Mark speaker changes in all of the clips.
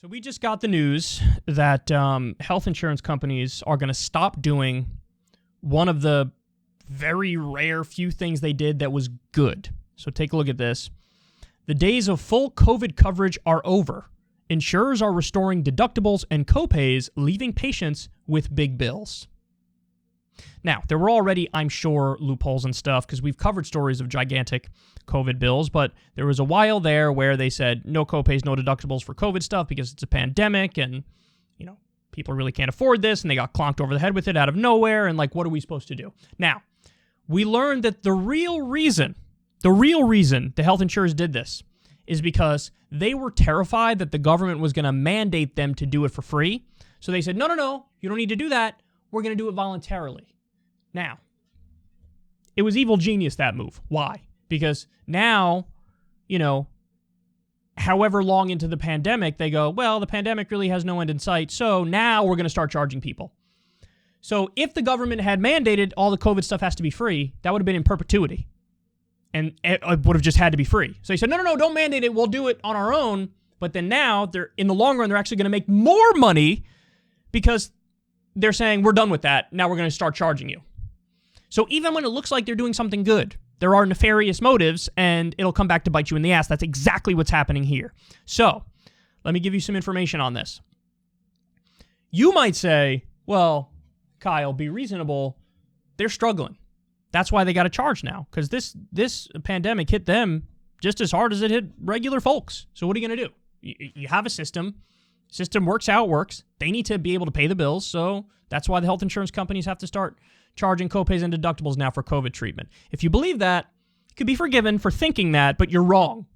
Speaker 1: So we just got the news that health insurance companies are going to stop doing one of the very rare few things they did that was good. So take a look at this. The days of full COVID coverage are over. Insurers are restoring deductibles and copays, leaving patients with big bills. Now, there were already, I'm sure, loopholes and stuff because we've covered stories of gigantic COVID bills, but there was a while there where they said no copays, no deductibles for COVID stuff because it's a pandemic and, you know, people really can't afford this and they got clonked over the head with it out of nowhere and like, what are we supposed to do? Now, we learned that the real reason the health insurers did this is because they were terrified that the government was going to mandate them to do it for free. So they said, no, you don't need to do that. We're going to do it voluntarily. Now, it was evil genius, that move. Why? Because now, you know, however long into the pandemic, they go, well, the pandemic really has no end in sight, so now we're going to start charging people. So if the government had mandated all the COVID stuff has to be free, that would have been in perpetuity. And it would have just had to be free. So they said, no, don't mandate it. We'll do it on our own. But then now, in the long run, they're actually going to make more money because they're saying, we're done with that. Now we're going to start charging you. So even when it looks like they're doing something good, there are nefarious motives, and it'll come back to bite you in the ass. That's exactly what's happening here. So let me give you some information on this. You might say, well, Kyle, be reasonable. They're struggling. That's why they got to charge now, because this pandemic hit them just as hard as it hit regular folks. So what are you going to do? You have a system. System works how it works. They need to be able to pay the bills, so that's why the health insurance companies have to start charging copays and deductibles now for COVID treatment. If you believe that, you could be forgiven for thinking that, but you're wrong.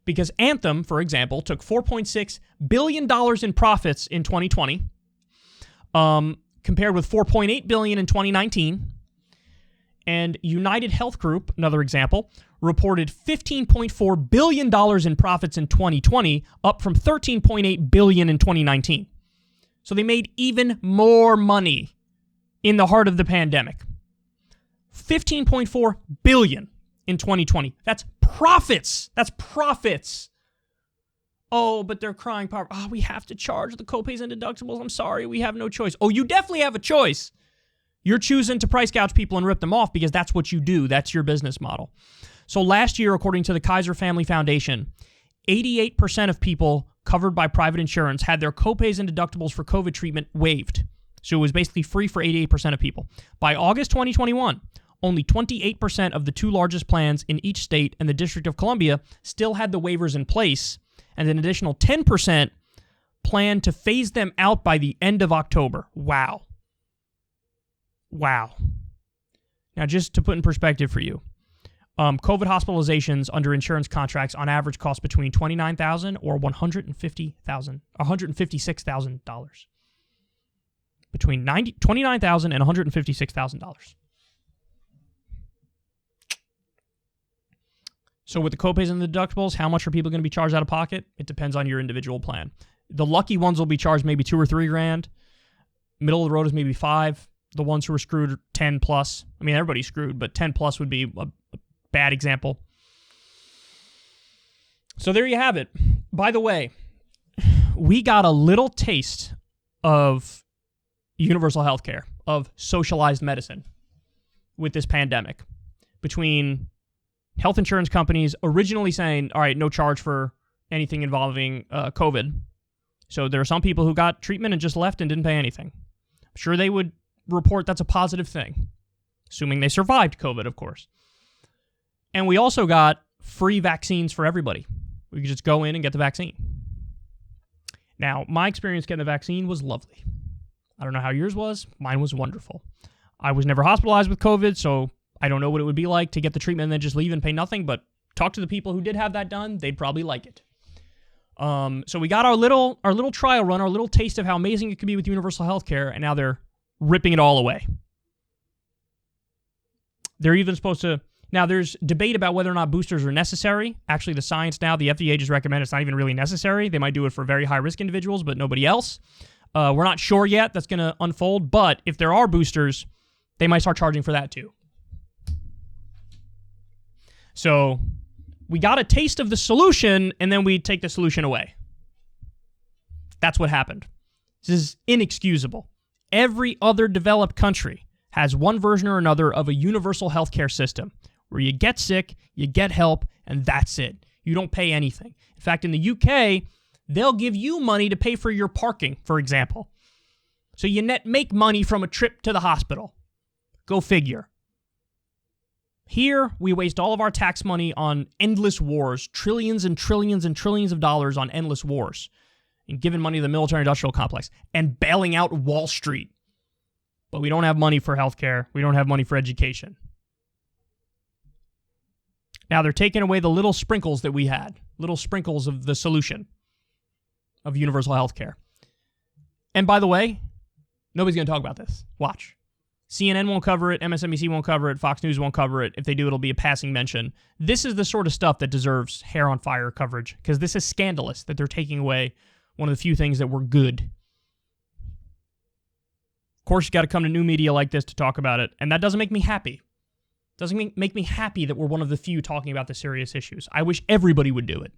Speaker 1: Because Anthem, for example, took $4.6 billion in profits in 2020, compared with $4.8 billion in 2019. And United Health Group, another example, reported $15.4 billion in profits in 2020, up from $13.8 billion in 2019. So they made even more money in the heart of the pandemic. $15.4 billion in 2020. That's profits. That's profits. Oh, but they're crying power. Oh, we have to charge the copays and deductibles. I'm sorry, we have no choice. Oh, you definitely have a choice. You're choosing to price gouge people and rip them off because that's what you do. That's your business model. So last year, according to the Kaiser Family Foundation, 88% of people covered by private insurance had their copays and deductibles for COVID treatment waived. So it was basically free for 88% of people. By August 2021, only 28% of the two largest plans in each state and the District of Columbia still had the waivers in place, and an additional 10% planned to phase them out by the end of October. Wow. Now, just to put in perspective for you, COVID hospitalizations under insurance contracts on average cost between $29,000 or $156,000. Between $29,000 and $156,000. So with the copays and the deductibles, how much are people going to be charged out of pocket? It depends on your individual plan. The lucky ones will be charged maybe $2,000 or $3,000. Middle of the road is maybe $5,000. The ones who are screwed are 10 plus. I mean, everybody's screwed, but 10 plus would be a bad example. So there you have it. By the way, we got a little taste of universal health care, of socialized medicine with this pandemic. Between health insurance companies originally saying, all right, no charge for anything involving COVID. So there are some people who got treatment and just left and didn't pay anything. I'm sure they would report that's a positive thing, assuming they survived COVID, of course. And we also got free vaccines for everybody. We could just go in and get the vaccine. Now, my experience getting the vaccine was lovely. I don't know how yours was. Mine was wonderful. I was never hospitalized with COVID, so I don't know what it would be like to get the treatment and then just leave and pay nothing, but talk to the people who did have that done. They'd probably like it. So we got our little trial run, our little taste of how amazing it could be with universal health care, and now they're ripping it all away. They're even supposed to... Now, there's debate about whether or not boosters are necessary. Actually, the science now, the FDA just recommended it's not even really necessary. They might do it for very high-risk individuals, but nobody else. We're not sure yet. That's going to unfold. But if there are boosters, they might start charging for that too. So we got a taste of the solution, and then we take the solution away. That's what happened. This is inexcusable. Every other developed country has one version or another of a universal healthcare system where you get sick, you get help, and that's it. You don't pay anything. In fact, in the UK, they'll give you money to pay for your parking, for example. So you make money from a trip to the hospital. Go figure. Here, we waste all of our tax money on endless wars, trillions and trillions and trillions of dollars on endless wars, and giving money to the military-industrial complex, and bailing out Wall Street. But we don't have money for healthcare. We don't have money for education. Now they're taking away the little sprinkles that we had, little sprinkles of the solution of universal healthcare. And by the way, nobody's going to talk about this. Watch. CNN won't cover it, MSNBC won't cover it, Fox News won't cover it. If they do, it'll be a passing mention. This is the sort of stuff that deserves hair on fire coverage, because this is scandalous that they're taking away one of the few things that were good. Of course, you got to come to new media like this to talk about it, and that doesn't make me happy. Doesn't make me happy that we're one of the few talking about the serious issues. I wish everybody would do it.